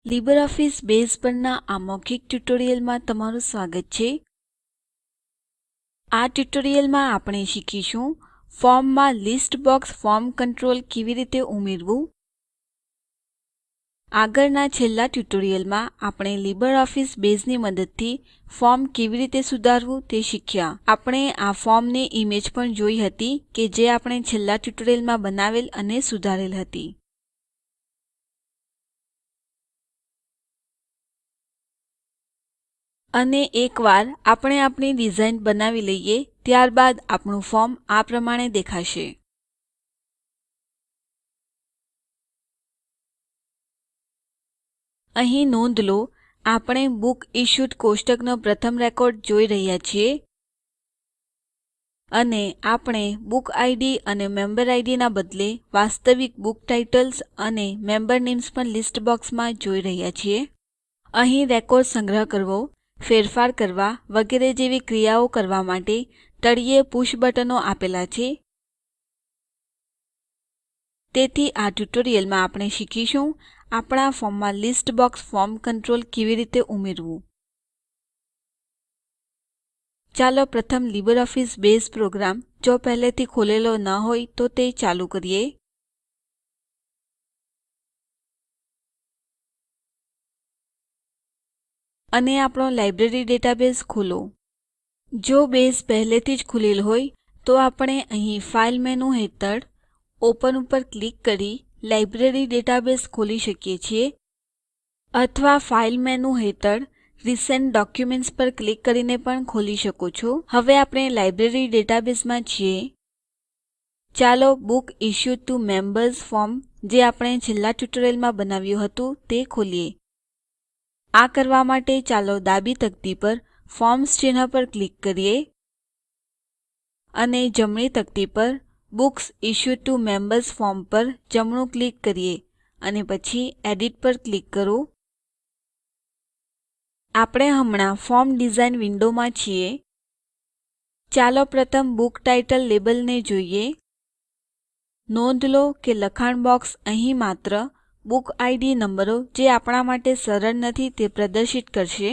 LibreOffice base પરના આ મૌખિક ટ્યુટોરીયલમાં તમારું સ્વાગત છે. આ ટ્યુટોરીયલમાં આપણે શીખીશું ફોર્મમાં લિસ્ટ બોક્સ ફોર્મ કંટ્રોલ કેવી રીતે ઉમેરવું. આગળના છેલ્લા ટ્યુટોરીયલમાં આપણે લીબરઓફિસ બેઝની મદદથી ફોર્મ કેવી રીતે સુધારવું તે શીખ્યા. આપણે આ ફોર્મની ઈમેજ પણ જોઈ હતી કે જે આપણે છેલ્લા ટ્યુટોરીયલમાં બનાવેલ અને સુધારેલ હતી. અને એકવાર આપણે આપણી ડિઝાઇન બનાવી લઈએ ત્યારબાદ આપણું ફોર્મ આ પ્રમાણે દેખાશે. અહીં નોંધ લો, આપણે બુક ઇશ્યુડ કોષ્ટકનો પ્રથમ રેકોર્ડ જોઈ રહ્યા છીએ અને આપણે બુક ઇડ અને મેમ્બર ઇડ ના બદલે વાસ્તવિક બુક ટાઇટલ્સ અને મેમ્બર નેમ્સ પણ લિસ્ટ બોક્સમાં જોઈ રહ્યા છીએ. અહીં રેકોર્ડ સંગ્રહ કરવો, ફેરફાર કરવા વગેરે જેવી ક્રિયાઓ કરવા માટે તળિયે પુશ બટનો આપેલા છે. તેથી આ ટ્યુટોરીયલમાં આપણે શીખીશું આપણા ફોર્મમાં લિસ્ટ બોક્સ ફોર્મ કંટ્રોલ કેવી રીતે ઉમેરવું. ચાલો પ્રથમ લીબરઓફિસ બેઝ પ્રોગ્રામ જો પહેલેથી ખોલેલો ન હોય તો તે ચાલુ કરીએ. અને આપણો લાઇબ્રેરી ડેટાબેઝ ખોલો. જો બેઝ પહેલેથી જ ખુલેલ હોય તો આપણે અહીં ફાઇલ મેનુ હેઠળ ઓપન ઉપર ક્લિક કરી લાઇબ્રેરી ડેટાબેઝ ખોલી શકીએ છીએ અથવા ફાઇલ મેનુ હેઠળ રિસેન્ટ ડોક્યુમેન્ટ્સ પર ક્લિક કરીને પણ ખોલી શકો છો. હવે આપણે લાઇબ્રેરી ડેટાબેઝમાં છીએ. ચાલો book issued to members form જે આપણે છેલ્લા ટ્યુટોરીયલમાં બનાવ્યું હતું તે ખોલીએ. આ કરવા માટે ચાલો ડાબી તકતી પર ફોર્મ્સ ચિહ્ન પર ક્લિક કરીએ અને જમણી તકતી પર books issued to members form પર જમણું ક્લિક કરીએ અને પછી એડિટ પર ક્લિક કરો. આપણે હમણાં ફોર્મ ડિઝાઇન વિન્ડોમાં છીએ. ચાલો પ્રથમ બુક ટાઇટલ લેબલને જોઈએ. નોંધ લો કે લખાણ બોક્સ અહીં માત્ર બુક ઇડ નંબરો જે આપણા માટે સરળ નથી તે પ્રદર્શિત કરશે.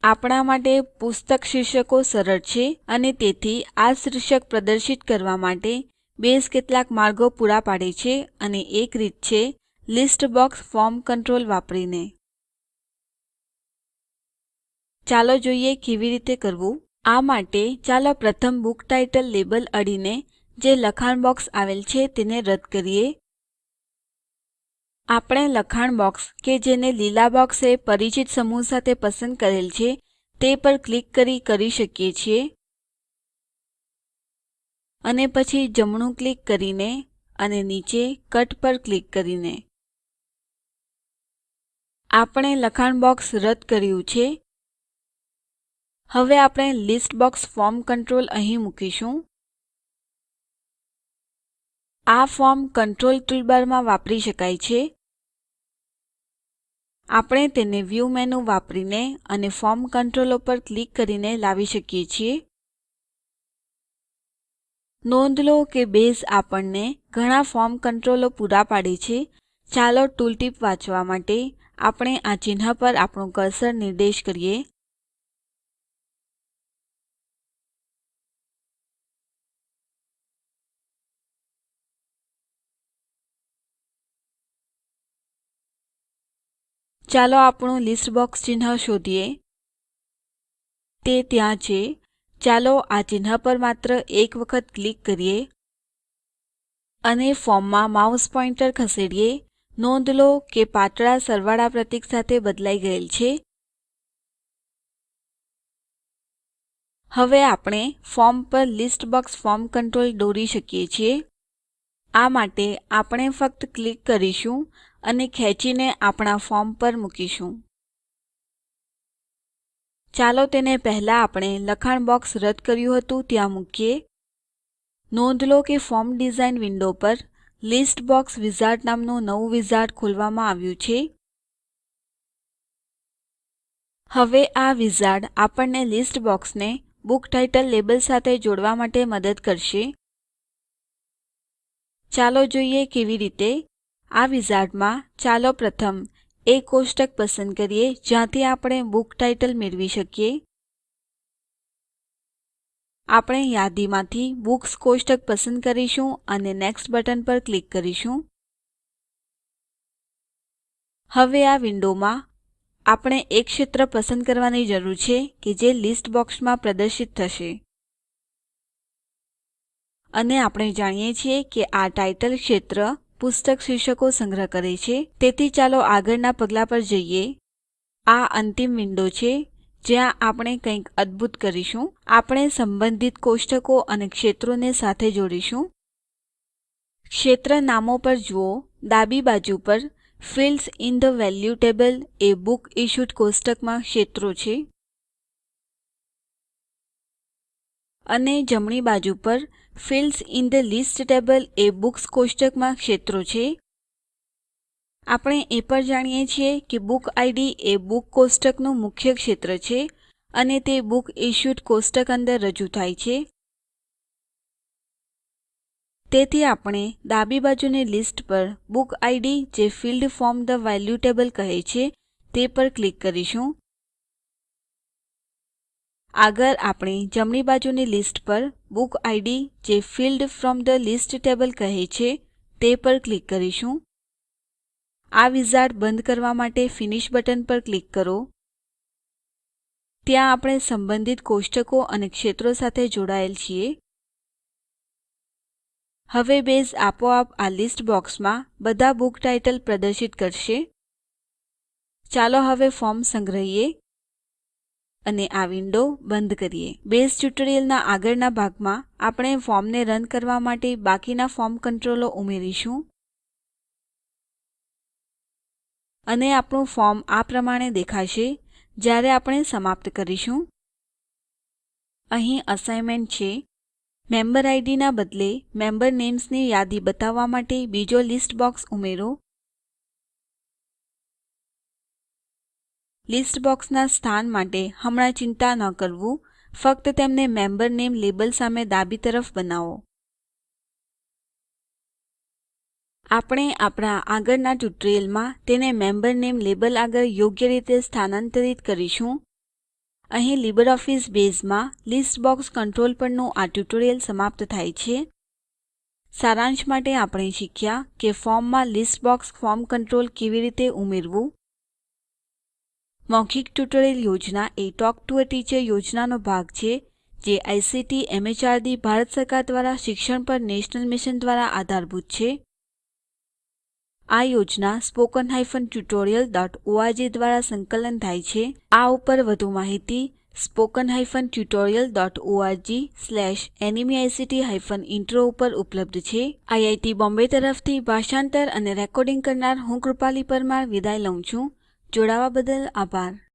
આપણા માટે પુસ્તક શીર્ષકો સરળ છે અને તેથી આ શીર્ષક પ્રદર્શિત કરવા માટે બેઝ કેટલાક માર્ગો પૂરા પાડે છે અને એક રીત છે લિસ્ટ બોક્સ ફોર્મ કંટ્રોલ વાપરીને. ચાલો જોઈએ કેવી રીતે કરવું. આ માટે ચાલો પ્રથમ બુક ટાઇટલ લેબલ અડીને જે લખાણ બોક્સ આવેલ છે તેને રદ કરીએ. આપણે લખાણ બોક્સ કે જેને લીલા બોક્સે પરિચિત સમૂહ સાથે પસંદ કરેલ છે તે પર ક્લિક કરી શકીએ છીએ અને પછી જમણું ક્લિક કરીને અને નીચે કટ પર ક્લિક કરીને. આપણે લખાણ બોક્સ રદ કર્યું છે. હવે આપણે લિસ્ટ બોક્સ ફોર્મ કંટ્રોલ અહીં મૂકીશું. આ ફોર્મ કંટ્રોલ ટૂલબારમાં વાપરી શકાય છે. આપણે તેને વ્યૂ મેનુ વાપરીને અને ફોર્મ કંટ્રોલો પર ક્લિક કરીને લાવી શકીએ છીએ. નોંધ લો કે બેઝ આપણને ઘણા ફોર્મ કંટ્રોલો પૂરા પાડે છે. ચાલો ટૂલટીપ વાંચવા માટે આપણે આ ચિહ્ન પર આપણું કર્સર નિર્દેશ કરીએ. ચાલો આપણું લિસ્ટ બોક્સ ચિહ્ન શોધીએ. તે ત્યાં છે. ચાલો આ ચિહ્ન પર માત્ર એક વખત ક્લિક કરીએ અને ફોર્મમાં માઉસ પોઇન્ટર ખસેડીએ. નોંધ લો કે પાતળા સરવાળા પ્રતીક સાથે બદલાઈ ગયેલ છે. હવે આપણે ફોર્મ પર લિસ્ટ બોક્સ ફોર્મ કંટ્રોલ દોરી શકીએ છીએ. આ માટે આપણે ફક્ત ક્લિક કરીશું અને ખેંચીને આપણા ફોર્મ પર મૂકીશું. ચાલો તેને પહેલા આપણે લખાણ બોક્સ રદ કર્યું હતું ત્યાં મૂકીએ. નોંધ લો કે ફોર્મ ડિઝાઇન વિન્ડો પર લિસ્ટ બોક્સ વિઝાર્ડ નામનું નવું વિઝાર્ડ ખોલવામાં આવ્યું છે. હવે આ વિઝાર્ડ આપણને લિસ્ટ બોક્સને બુક ટાઇટલ લેબલ સાથે જોડવા માટે મદદ કરશે. ચાલો જોઈએ કેવી રીતે. આ વિઝાર્ડમાં ચાલો પ્રથમ એ કોષ્ટક પસંદ કરીએ જ્યાંથી આપણે બુક ટાઇટલ મેળવી શકીએ. આપણે યાદીમાંથી બુક્સ કોષ્ટક પસંદ કરીશું અને નેક્સ્ટ બટન પર ક્લિક કરીશું. હવે આ વિન્ડોમાં આપણે એક ક્ષેત્ર પસંદ કરવાની જરૂર છે કે જે લિસ્ટ બોક્સમાં પ્રદર્શિત થશે. અને આપણે જાણીએ છીએ કે આ ટાઇટલ ક્ષેત્ર પુસ્તક શીર્ષકો સંગ્રહ કરે છે. તેથી ચાલો આગળના પગલા પર જઈએ. આ અંતિમ વિન્ડો છે જ્યાં આપણે કંઈક અદ્ભુત કરીશું. આપણે સંબંધિત કોષ્ટકો અને ક્ષેત્રોને સાથે જોડીશું. ક્ષેત્ર નામો પર જુઓ. ડાબી બાજુ પર fields in the value table A book issued કોષ્ટકમાં ક્ષેત્રો છે. અને જમણી બાજુ પર fields in the list table A books કોષ્ટકમાં ક્ષેત્રો છે. આપણે એ પણ જાણીએ છીએ કે બુક ઇડ એ બુક કોષ્ટકનું મુખ્ય ક્ષેત્ર છે અને તે બુક ઇશ્યુડ કોષ્ટક અંદર રજૂ થાય છે. તેથી આપણે ડાબી બાજુની લિસ્ટ પર બુક ઇડ જે field from the value table કહે છે તે પર ક્લિક કરીશું. આગળ આપણે જમણી બાજુની લિસ્ટ પર બુક ઇડ જે field from the list table કહે છે તે પર ક્લિક કરીશું. આ વિઝાર્ડ બંધ કરવા માટે ફિનિશ બટન પર ક્લિક કરો. ત્યાં આપણે સંબંધિત કોષ્ટકો અને ક્ષેત્રો સાથે જોડાયેલ છીએ. હવે બેઝ આપોઆપ આ લિસ્ટ બોક્સમાં બધા બુક ટાઇટલ પ્રદર્શિત કરશે. ચાલો હવે ફોર્મ સંગ્રહીએ અને આ વિન્ડો બંધ કરીએ. બેઝ ટ્યુટોરીયલના આગળના ભાગમાં આપણે ફોર્મને રન કરવા માટે બાકીના ફોર્મ કંટ્રોલો ઉમેરીશું. અને આપણું ફોર્મ આ પ્રમાણે દેખાશે જ્યારે આપણે સમાપ્ત કરીશું. અહીં અસાઇનમેન્ટ છે. મેમ્બર ઇડ ના બદલે મેમ્બર નેમ્સ ની યાદી બતાવવા માટે બીજો લિસ્ટ બોક્સ ઉમેરો. લિસ્ટ બોક્સના સ્થાન માટે હમણાં ચિંતા ન કરવું. ફક્ત તેમને મેમ્બર નેમ લેબલ સામે ડાબી તરફ બનાવો. આપણે આપણા આગળના ટ્યુટોરીયલમાં તેને મેમ્બર નેમ લેબલ આગળ યોગ્ય રીતે સ્થાનાંતરિત કરીશું. અહીં લીબરઓફીસ બેઝમાં લિસ્ટ બોક્સ કંટ્રોલ પરનું આ ટ્યુટોરીયલ સમાપ્ત થાય છે. સારાંશ માટે આપણે શીખ્યા કે ફોર્મમાં લિસ્ટ બોક્સ ફોર્મ કંટ્રોલ કેવી રીતે ઉમેરવું. મૌખિક ટ્યુટોરીયલ યોજના એ ટોક ટુ અ ટીચર યોજનાનો ભાગ છે જે આઇસીટી એમએચઆરડી ભારત સરકાર દ્વારા શિક્ષણ પર નેશનલ મિશન દ્વારા આધારભૂત છે. આ યોજના spoken-tutorial.org દ્વારા સંકલન થાય છે. આ ઉપર વધુ માહિતી spoken-tutorial.org/nmeict-intro ઉપર ઉપલબ્ધ છે. આઈઆઈટી બોમ્બે તરફથી ભાષાંતર અને રેકોર્ડિંગ કરનાર હું કૃપાલી પરમાર વિદાય લઉં છું. જોડાવા બદલ આભાર.